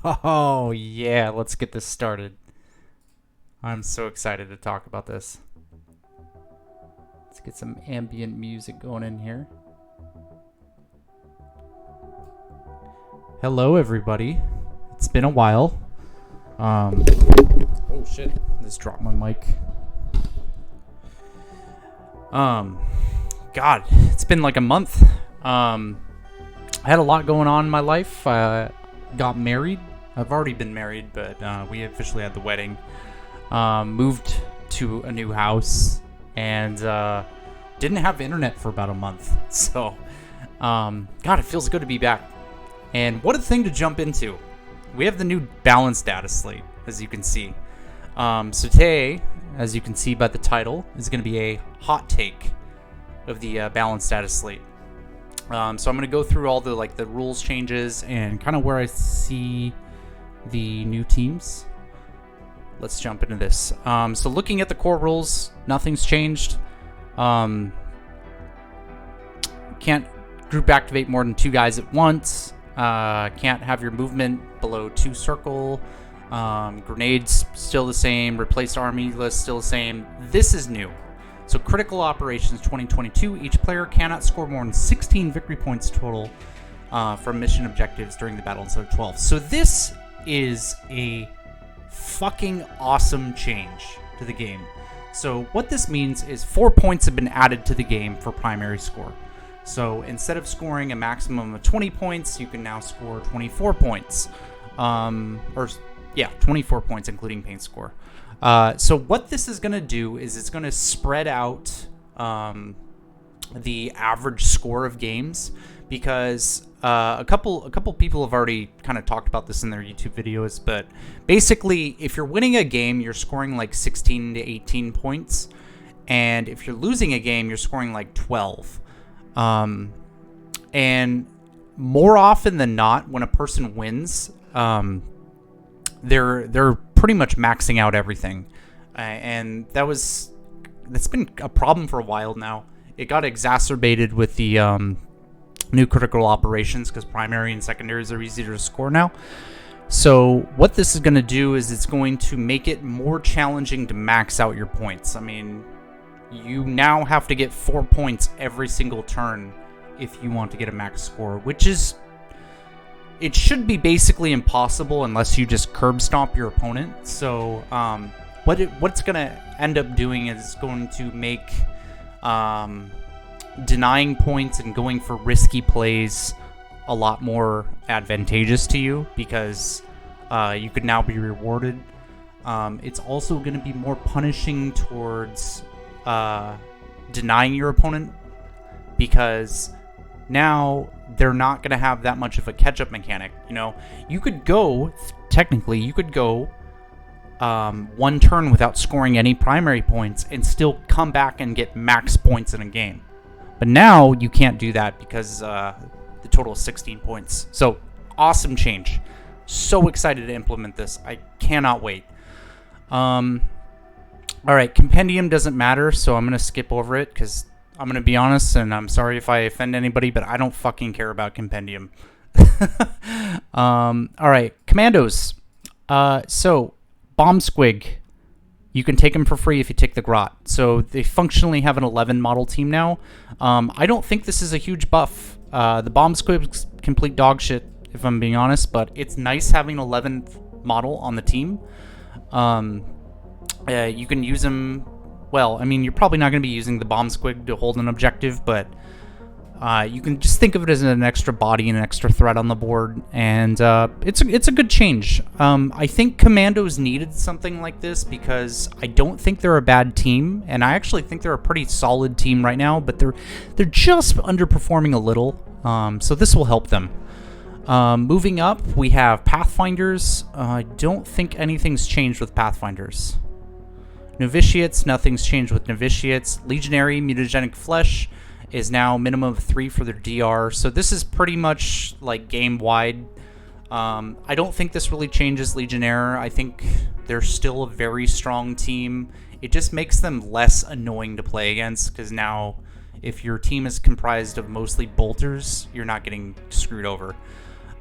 Oh, yeah, let's get this started. I'm so excited to talk about this. Let's get some ambient music going in here. Hello, everybody. It's been a while. Oh, shit. Just dropped my mic. God, it's been like a month. I had a lot going on in my life. Got married. I've already been married, but we officially had the wedding. Moved to a new house and didn't have internet for about a month. So, God, it feels good to be back. And what a thing to jump into. We have the new balanced Dataslate, as you can see. So today, as you can see by the title, is going to be a hot take of the balanced Dataslate. So I'm going to go through all the rules changes and kind of where I see the new teams. Let's jump into this. So looking at the core rules, nothing's changed. Can't group activate more than 2 guys at once. Can't have your movement below 2 circle. Grenades still the same. Replaced army list still the same. This is new. So critical operations 2022, each player cannot score more than 16 victory points total from mission objectives during the battle instead of 12. So this is a fucking awesome change to the game. So what this means is 4 points have been added to the game for primary score. So instead of scoring a maximum of 20 points, you can now score 24 points. 24 points including paint score. So what this is going to do is it's going to spread out the average score of games, because a couple people have already kind of talked about this in their YouTube videos. But basically, if you're winning a game, you're scoring like 16 to 18 points, and if you're losing a game, you're scoring like 12. And more often than not, when a person wins, they're pretty much maxing out everything, and that's been a problem for a while now. It got exacerbated with the new critical operations, because primary and secondaries are easier to score now. So what this is going to do is it's going to make it more challenging to max out your points. I mean, you now have to get 4 points every single turn if you want to get a max score, which is... it should be basically impossible unless you just curb stomp your opponent. So what's going to end up doing is going to make denying points and going for risky plays a lot more advantageous to you, because you could now be rewarded. It's also going to be more punishing towards denying your opponent, because now they're not going to have that much of a catch-up mechanic. You know, you could go 1 turn without scoring any primary points and still come back and get max points in a game. But now you can't do that, because the total is 16 points. So, awesome change. So excited to implement this. I cannot wait. Alright, compendium doesn't matter, so I'm going to skip over it, because I'm going to be honest, and I'm sorry if I offend anybody, but I don't fucking care about compendium. Alright, commandos. So, bomb squig. You can take them for free if you take the grot. So they functionally have an 11 model team now. I don't think this is a huge buff. The bomb squig's complete dog shit, if I'm being honest, but it's nice having an 11th model on the team. You can use them... well, I mean, you're probably not going to be using the bomb squig to hold an objective, but you can just think of it as an extra body and an extra threat on the board, and it's a good change. I think commandos needed something like this, because I don't think they're a bad team, and I actually think they're a pretty solid team right now, but they're just underperforming a little, so this will help them. Moving up, we have Pathfinders. I don't think anything's changed with Pathfinders. Novitiates, nothing's changed with Novitiates. Legionary, mutagenic flesh is now minimum of 3 for their DR. So this is pretty much like game-wide. I don't think this really changes Legionnaire. I think they're still a very strong team. It just makes them less annoying to play against, because now if your team is comprised of mostly bolters, you're not getting screwed over.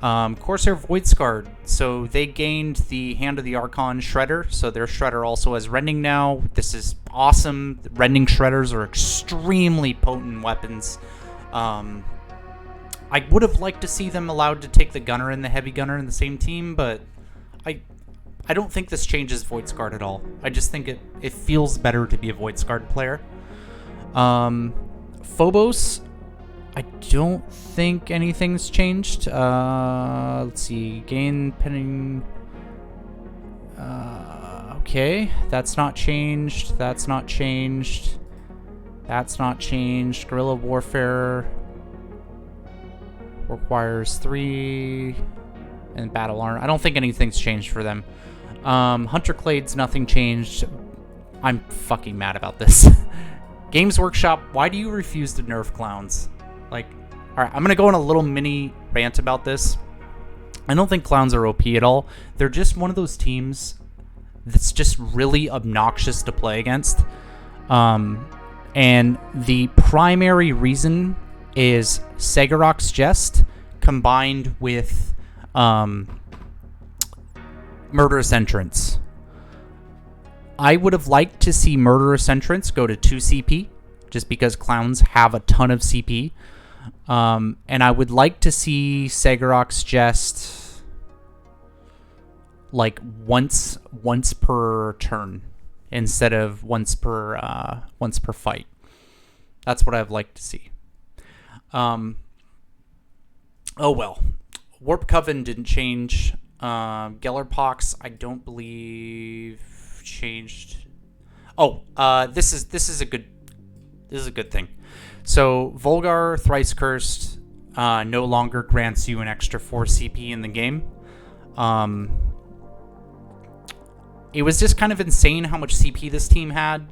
Corsair Voidsguard. So they gained the Hand of the Archon Shredder. So their Shredder also has Rending now. This is awesome. Rending Shredders are extremely potent weapons. I would have liked to see them allowed to take the Gunner and the Heavy Gunner in the same team, but I don't think this changes Voidsguard at all. I just think it feels better to be a Voidsguard player. Phobos, I don't think anything's changed. Let's see. Gain pending. Okay, that's not changed. That's not changed. That's not changed. Guerrilla Warfare requires 3 and Battle Armor. I don't think anything's changed for them. Hunter Clade's nothing changed. I'm fucking mad about this. Games Workshop, why do you refuse to nerf clowns? Like, alright, I'm gonna go on a little mini rant about this. I don't think clowns are OP at all. They're just one of those teams that's just really obnoxious to play against. And the primary reason is Segorok's Jest combined with Murderous Entrance. I would have liked to see Murderous Entrance go to 2 CP, just because clowns have a ton of CP. And I would like to see Segorok's Jest like once per turn instead of once per fight. That's what I'd like to see. Oh well. Warp Coven didn't change. Gellerpox, I don't believe changed. Oh, this is a good thing. So Volgar Thrice Cursed no longer grants you an extra 4 CP in the game. It was just kind of insane how much CP this team had,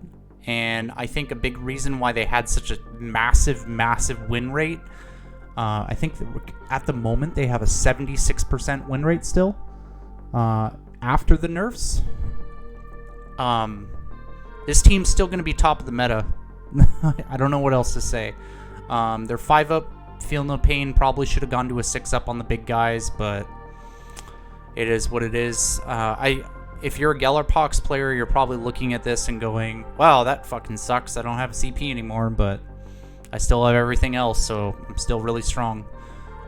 and I think a big reason why they had such a massive win rate. I think that at the moment they have a 76% win rate still after the nerfs. This team's still going to be top of the meta. I don't know what else to say. They're 5-up, feel no pain. Probably should have gone to a 6-up on the big guys, but it is what it is. If you're a Gellerpox player, you're probably looking at this and going, wow, that fucking sucks. I don't have a CP anymore, but I still have everything else, so I'm still really strong.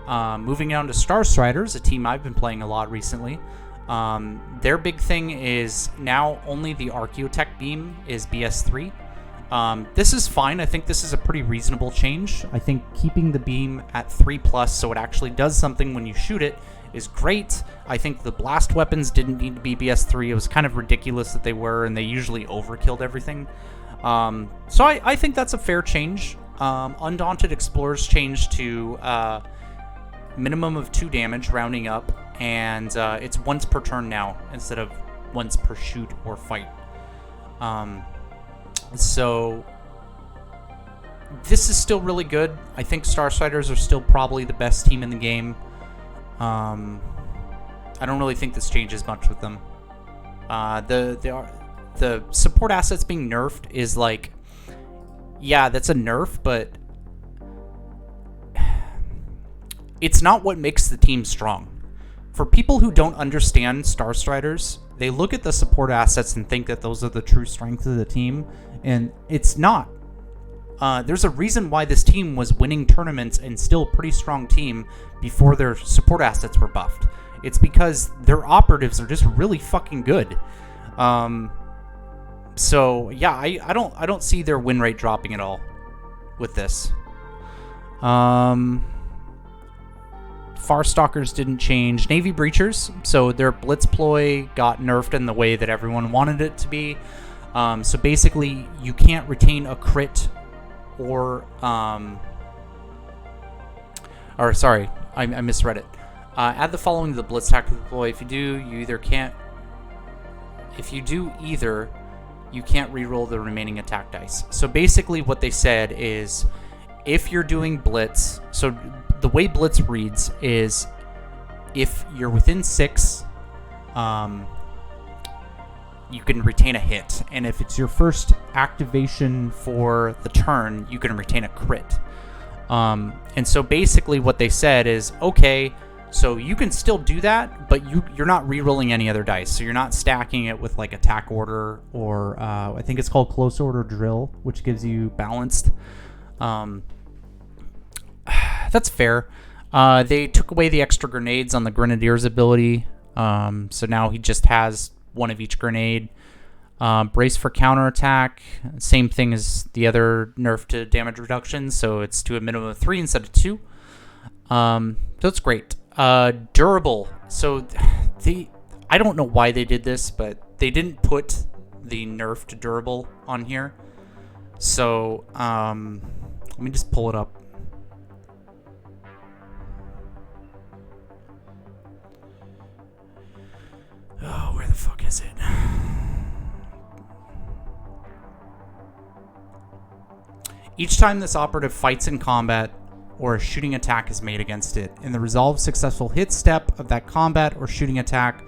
Moving on to Starstriders, a team I've been playing a lot recently. Their big thing is now only the Archaeotech beam is BS3. This is fine. I think this is a pretty reasonable change. I think keeping the beam at 3+ so it actually does something when you shoot it is great. I think the blast weapons didn't need to be BS3. It was kind of ridiculous that they were, and they usually overkilled everything. So I think that's a fair change. Undaunted Explorers changed to minimum of 2 damage, rounding up, and it's once per turn now instead of once per shoot or fight. So this is still really good. I think Starstriders are still probably the best team in the game. I don't really think this changes much with them. The support assets being nerfed is like, yeah, that's a nerf, but it's not what makes the team strong. For people who don't understand Starstriders, they look at the support assets and think that those are the true strengths of the team, and it's not. There's a reason why this team was winning tournaments and still a pretty strong team before their support assets were buffed. It's because their operatives are just really fucking good. So yeah, I don't see their win rate dropping at all with this. Farstalkers didn't change. Navy Breachers, so their Blitz ploy got nerfed in the way that everyone wanted it to be. So basically, you can't retain a crit or sorry, I misread it. Add the following to the Blitz tactical deploy. If you do, you either can't. If you do either, you can't reroll the remaining attack dice. So basically, what they said is, if you're doing Blitz, so the way Blitz reads is, if you're within 6, you can retain a hit, and if it's your first activation for the turn, you can retain a crit. And so basically what they said is, okay, So you can still do that, but you're not re-rolling any other dice. So you're not stacking it with like attack order or I think it's called close order drill, which gives you balanced. That's fair. They took away the extra grenades on the Grenadier's ability. So now he just has one of each grenade. Brace for counterattack. Same thing as the other nerf to damage reduction. So it's to a minimum of 3 instead of 2. So it's great. Durable. So I don't know why they did this, but they didn't put the nerf to durable on here. So let me just pull it up. Oh, where the fuck is it? Each time this operative fights in combat or a shooting attack is made against it, in the resolve successful hit step of that combat or shooting attack,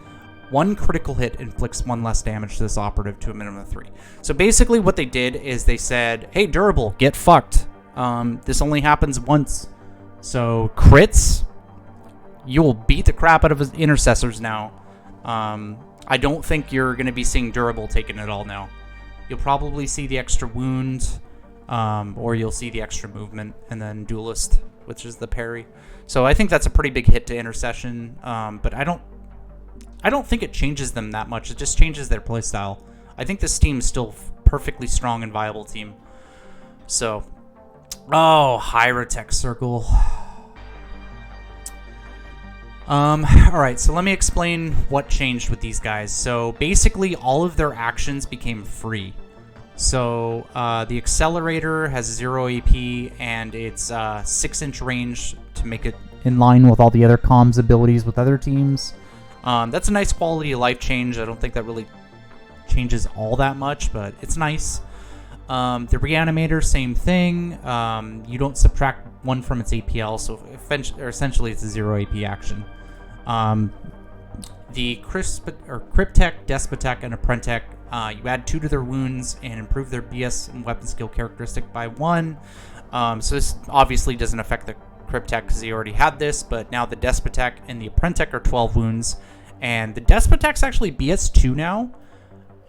1 critical hit inflicts 1 less damage to this operative to a minimum of 3. So basically what they did is they said, hey, durable, get fucked. This only happens once. So crits, you will beat the crap out of his intercessors now. I don't think you're going to be seeing durable taken at all now. You'll probably see the extra wound, or you'll see the extra movement, and then duelist, which is the parry. So I think that's a pretty big hit to intercession, but I don't think it changes them that much. It just changes their playstyle. I think this team's still perfectly strong and viable team. So, Hierotek Circle. Alright, so let me explain what changed with these guys. So basically all of their actions became free. So the accelerator has 0 AP and it's 6-inch range to make it in line with all the other comms abilities with other teams. That's a nice quality of life change. I don't think that really changes all that much, but it's nice. The reanimator, same thing. You don't subtract 1 from its APL, so essentially it's a 0 AP action. The Cryptek, Despotek, and Apprentech, you add 2 to their wounds and improve their BS and weapon skill characteristic by 1. So this obviously doesn't affect the Cryptek because he already had this, but now the Despotek and the Apprentech are 12 wounds. And the Despotek's actually BS 2 now,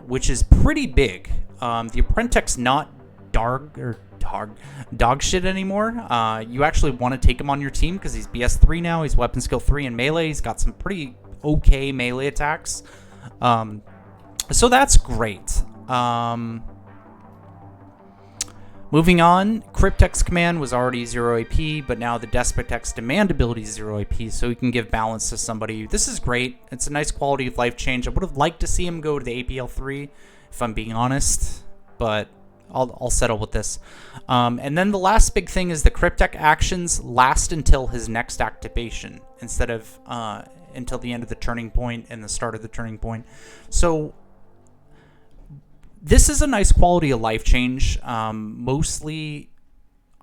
which is pretty big. The Apprentech's not dog shit anymore. You actually want to take him on your team because he's BS 3 now. He's weapon skill 3 and melee. He's got some pretty okay melee attacks. So that's great. Moving on, Cryptek's command was already 0 AP, but now the Despotek's demand ability is 0 AP, so he can give balance to somebody. This is great. It's a nice quality of life change. I would have liked to see him go to the APL 3, if I'm being honest, but I'll settle with this. And then the last big thing is the Cryptek actions last until his next activation, instead of until the end of the turning point and the start of the turning point. So this is a nice quality of life change, mostly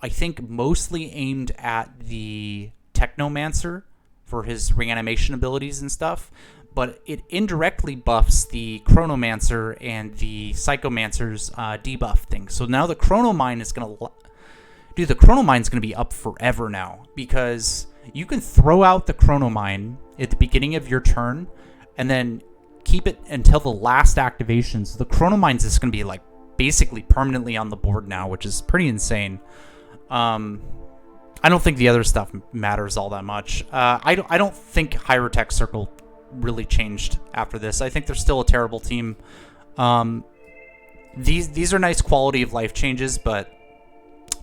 aimed at the Technomancer for his reanimation abilities and stuff, but it indirectly buffs the Chronomancer and the Psychomancer's debuff thing. So now the Chronomine is going to... Dude, the Chronomine's going to be up forever now, because you can throw out the Chronomine at the beginning of your turn, and then keep it until the last activation. So the Chronomine's is going to be like basically permanently on the board now, which is pretty insane. I don't think the other stuff matters all that much. I don't think Hierotek Circle really changed after this. I think they're still a terrible team. These are nice quality of life changes, but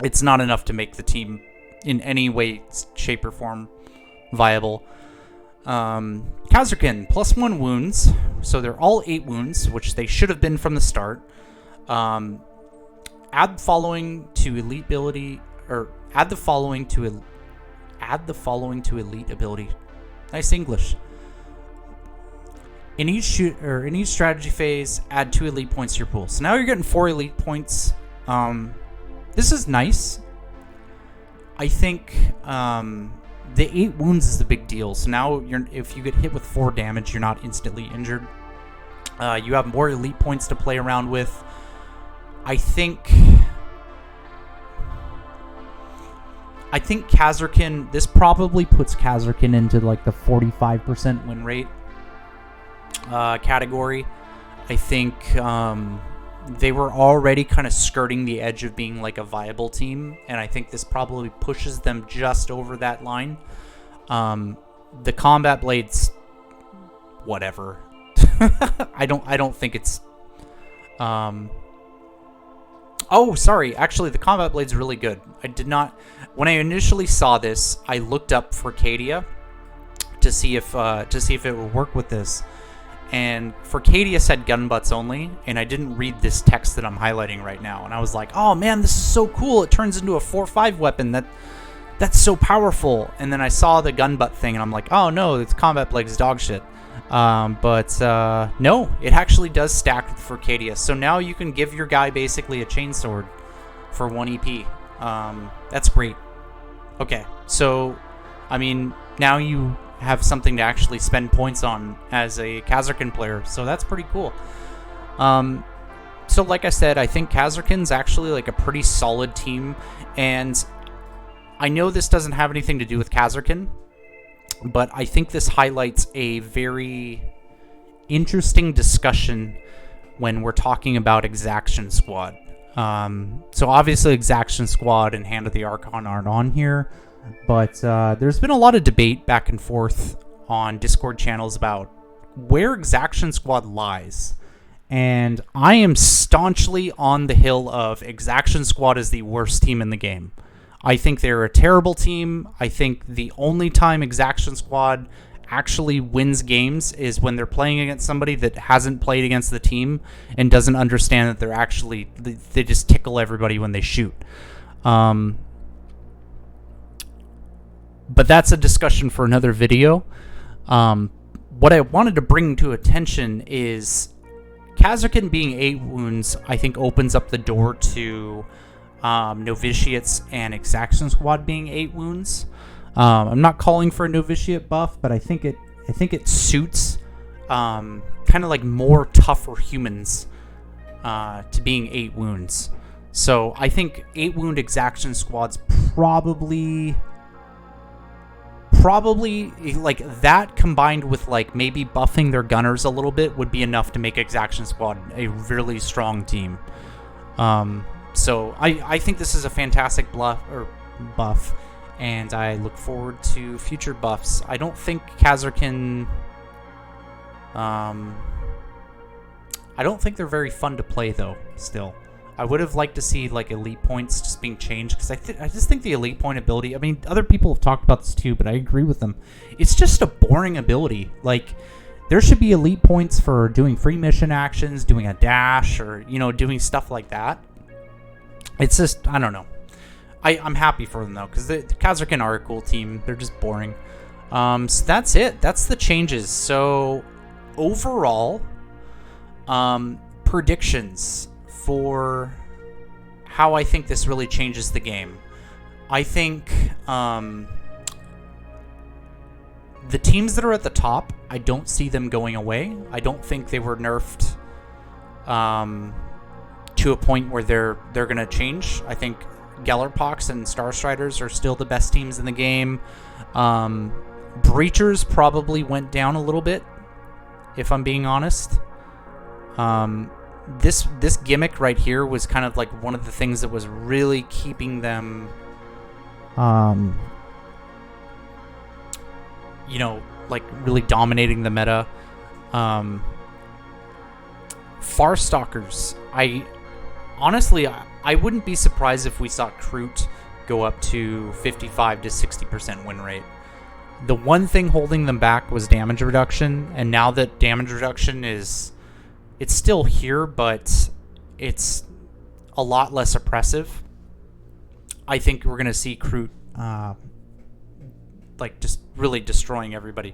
it's not enough to make the team in any way, shape, or form viable. Kasrkin, +1 wounds, so they're all 8 wounds, which they should have been from the start. Add the following to elite ability, or add the following to elite ability. Nice English. In each strategy phase, add 2 elite points to your pool. So now you're getting 4 elite points. This is nice. I think the 8 wounds is the big deal. So now if you get hit with 4 damage, you're not instantly injured. You have more elite points to play around with. I think I think Kasrkin, this probably puts Kasrkin into like the 45% win rate category. I think they were already kind of skirting the edge of being like a viable team, and I think this probably pushes them just over that line. The combat blades, whatever. I don't think it's oh, sorry. Actually, the combat blade's really good. I did not... When I initially saw this, I looked up Forcadia to see if it would work with this. And Forcadia said gun butts only, and I didn't read this text that I'm highlighting right now. And I was like, oh man, this is so cool. It turns into a 4-5 weapon. That's so powerful. And then I saw the gun butt thing, and I'm like, oh no, it's combat blade's dog shit. But no, it actually does stack with Forcadia. So now you can give your guy basically a chainsword for 1 EP. That's great. Okay, so, I mean, now you have something to actually spend points on as a Kasrkin player, so that's pretty cool. So like I said, I think Kasrkin's actually like a pretty solid team, and I know this doesn't have anything to do with Kasrkin, but I think this highlights a very interesting discussion when we're talking about Exaction Squad. So obviously Exaction Squad and Hand of the Archon aren't on here, but there's been a lot of debate back and forth on Discord channels about where Exaction Squad lies. And I am staunchly on the hill of Exaction Squad is the worst team in the game. I think they're a terrible team. I think the only time Exaction Squad actually wins games is when they're playing against somebody that hasn't played against the team and doesn't understand that they're actually... They just tickle everybody when they shoot. But that's a discussion for another video. What I wanted to bring to attention is Kasrkin being 8 wounds, I think opens up the door to... novitiates and Exaction Squad being 8 wounds. I'm not calling for a novitiate buff, but I think it suits kind of like more tougher humans to being 8 wounds. So I think 8 wound Exaction Squad's probably like that, combined with like maybe buffing their gunners a little bit, would be enough to make Exaction Squad a really strong team. So I think this is a fantastic buff, and I look forward to future buffs. I don't think Kasrkin... I don't think they're very fun to play, though, still. I would have liked to see, like, elite points just being changed, because I just think the elite point ability... I mean, other people have talked about this, too, but I agree with them. It's just a boring ability. Like, there should be elite points for doing free mission actions, doing a dash, or, you know, doing stuff like that. It's just, I don't know. I'm happy for them, though, because the Kasrkin are a cool team. They're just boring. So that's it. That's the changes. So, overall, predictions for how I think this really changes the game. I think the teams that are at the top, I don't see them going away. I don't think they were nerfed to a point where they're going to change. I think Gellerpox and Starstriders are still the best teams in the game. Breachers probably went down a little bit, if I'm being honest. This gimmick right here was kind of like one of the things that was really keeping them, you know, like really dominating the meta. Farstalkers, honestly, I wouldn't be surprised if we saw Kroot go up to 55 to 60% win rate. The one thing holding them back was damage reduction, and now that damage reduction it's still here, but it's a lot less oppressive. I think we're going to see Kroot like just really destroying everybody.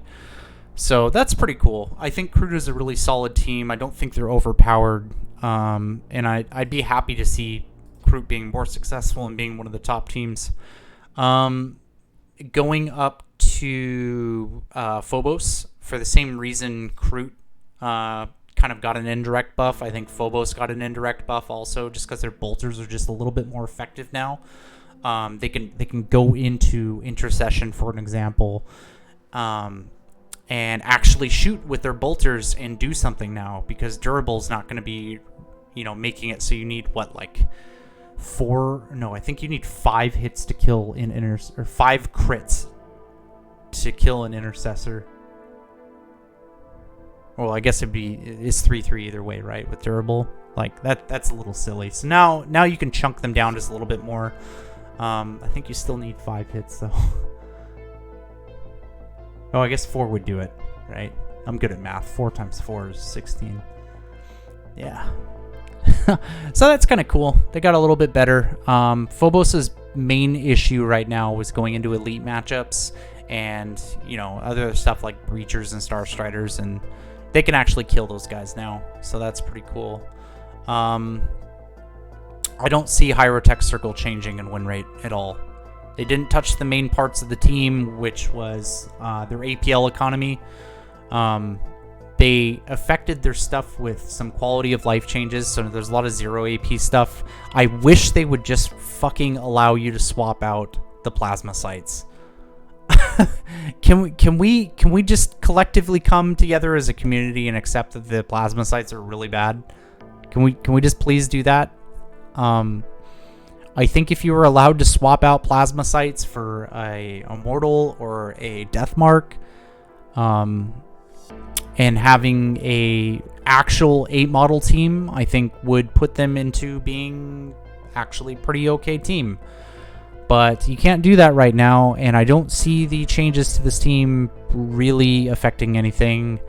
So that's pretty cool. I think Kroot is a really solid team. I don't think they're overpowered. And I'd be happy to see Kroot being more successful and being one of the top teams. Going up to Phobos, for the same reason Kroot kind of got an indirect buff, I think Phobos got an indirect buff also, just because their bolters are just a little bit more effective now. They can go into intercession, for an example, and actually shoot with their bolters and do something now, because durable's not going to be, making it so you need what, like 4? No, I think you need 5 hits to kill or 5 crits to kill an intercessor. Well, I guess it's 3/3 either way, right? With durable, like that's a little silly. So now you can chunk them down just a little bit more. I think you still need 5 hits though. Oh, I guess 4 would do it, right? I'm good at math. 4 times 4 is 16. Yeah. So that's kind of cool. They got a little bit better. Phobos's main issue right now was going into elite matchups and, other stuff like Breachers and Star Striders, and they can actually kill those guys now. So that's pretty cool. I don't see Hierotek Circle changing in win rate at all. They didn't touch the main parts of the team, which was their APL economy. They affected their stuff with some quality of life changes, so there's a lot of 0 AP stuff. I wish they would just fucking allow you to swap out the plasma sites. Can we just collectively come together as a community and accept that the plasma sites are really bad? Can we just please do that? I think if you were allowed to swap out plasma sites for a immortal or a death mark, and having a actual 8 model team, I think would put them into being actually pretty okay team. But you can't do that right now, and I don't see the changes to this team really affecting anything.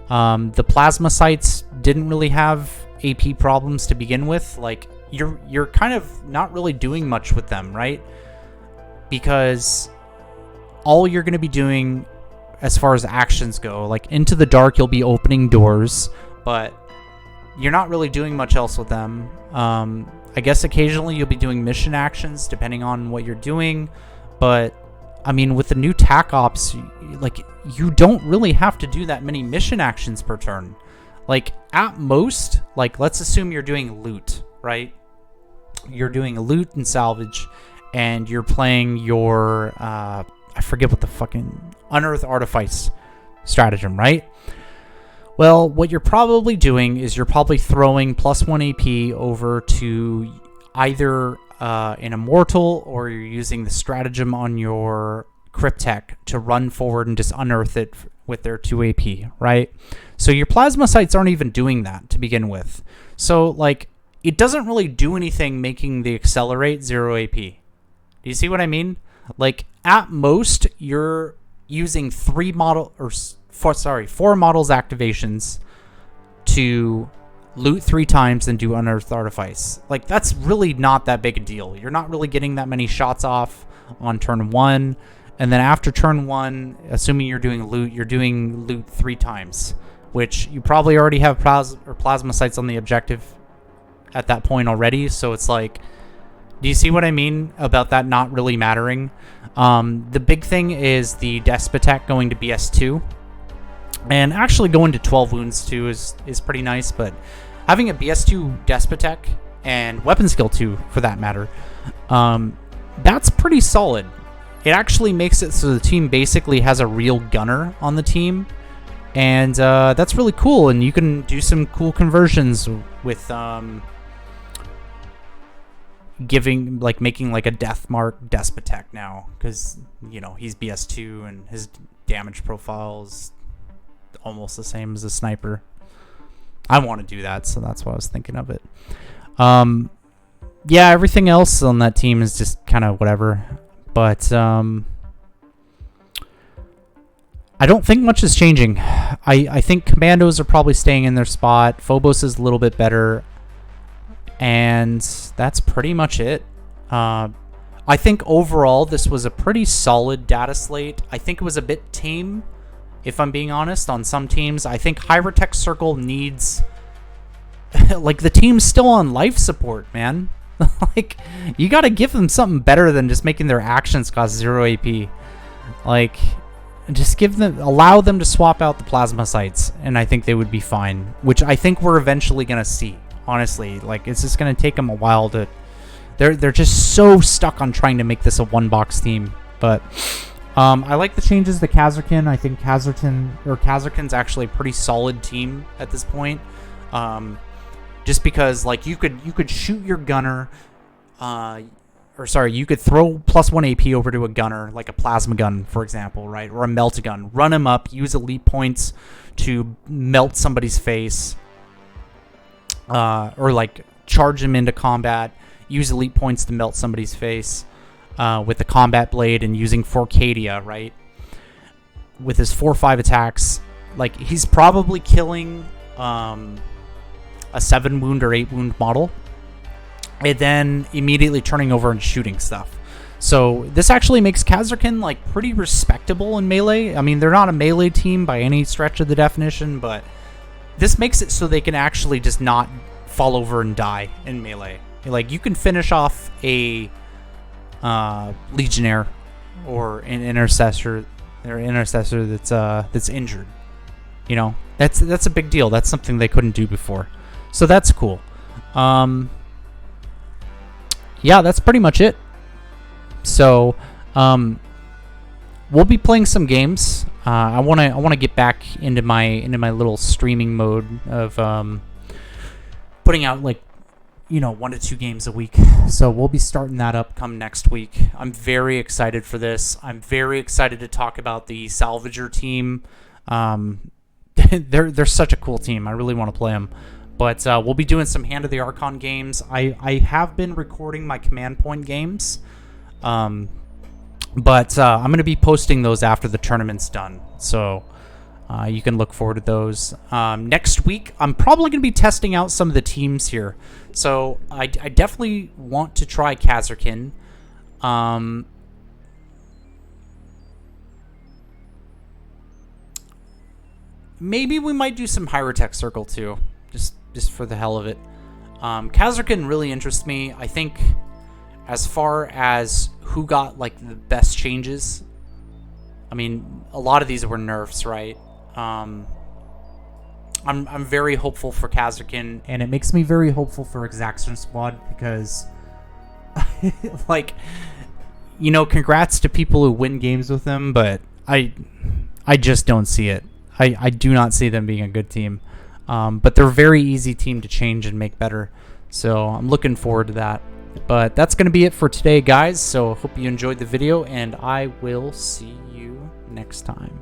The plasma sites didn't really have AP problems to begin with. Like, you're kind of not really doing much with them, right? Because all you're going to be doing as far as actions go, like into the dark, you'll be opening doors, but you're not really doing much else with them. I guess occasionally you'll be doing mission actions depending on what you're doing, but I mean, with the new TAC ops, like, you don't really have to do that many mission actions per turn. Like, at most, like, let's assume you're doing loot, right? You're doing loot and salvage, and you're playing your I forget what the fucking Unearth Artifice stratagem, right? Well, what you're probably doing is you're probably throwing +1 AP over to either an Immortal, or you're using the stratagem on your Cryptek to run forward and just unearth it with their 2 AP, right? So your plasma sites aren't even doing that to begin with. So, like, it doesn't really do anything making the accelerate 0 AP. Do you see what I mean? Like, at most, you're using 4 models activations to loot 3 times and do Unearthed Artifice. Like, that's really not that big a deal. You're not really getting that many shots off on turn 1. And then after turn 1, assuming you're doing loot, you're doing loot 3 times, which you probably already have plasma sites on the objective at that point already. So it's like, do you see what I mean about that not really mattering? The big thing is the Despotek going to BS2. And actually going to 12 wounds too is pretty nice, but having a BS2 Despotek and weapon skill 2 for that matter, that's pretty solid. It actually makes it so the team basically has a real gunner on the team, and that's really cool. And you can do some cool conversions with making like a death mark Despotek now, because he's BS2 and his damage profile is almost the same as a sniper. I want to do that, so that's why I was thinking of it. Yeah, everything else on that team is just kind of whatever, but I don't think much is changing. I think Commandos are probably staying in their spot. Phobos is a little bit better, and that's pretty much it. I think overall this was a pretty solid data slate. I think it was a bit tame, if I'm being honest, on some teams. I think Hierotek Circle needs... like, the team's still on life support, man. Like, you gotta give them something better than just making their actions cost 0 AP. Like, just allow them to swap out the plasma sites, and I think they would be fine. Which I think we're eventually gonna see, honestly. Like, it's just gonna take them a while to They're just so stuck on trying to make this a one-box team. But I like the changes to Kasrkin. I think Kasrkin's actually a pretty solid team at this point. Just because like you could shoot your gunner, you could throw +1 AP over to a gunner, like a plasma gun, for example, right? Or a melt gun. Run him up, use elite points to melt somebody's face. Or like charge him into combat, use elite points to melt somebody's face with the combat blade and using Forcadia, right? With his 4/5 attacks, like he's probably killing a 7 wound or 8 wound model, and then immediately turning over and shooting stuff. So this actually makes Kasrkin like pretty respectable in melee. I mean, they're not a melee team by any stretch of the definition, but this makes it so they can actually just not fall over and die in melee. Like you can finish off a legionnaire or an intercessor that's injured. You know, that's a big deal. That's something they couldn't do before. So that's cool. Yeah, that's pretty much it. So we'll be playing some games. I wanna get back into my little streaming mode of putting out like 1 to 2 games a week. So we'll be starting that up come next week. I'm very excited for this. I'm very excited to talk about the Salvager team. They're such a cool team. I really want to play them. But we'll be doing some Hand of the Archon games. I have been recording my command point games. But I'm going to be posting those after the tournament's done. So you can look forward to those. Next week, I'm probably going to be testing out some of the teams here. So I definitely want to try Kasrkin. Maybe we might do some Hierotek Circle too, just for the hell of it. Kasrkin really interests me. I think as far as who got like the best changes, I mean, a lot of these were nerfs, right? I'm very hopeful for Kasrkin, and it makes me very hopeful for Exaction Squad because, like, congrats to people who win games with them, but I just don't see it. I do not see them being a good team. But they're a very easy team to change and make better. So I'm looking forward to that. But that's going to be it for today, guys. So hope you enjoyed the video, and I will see you next time.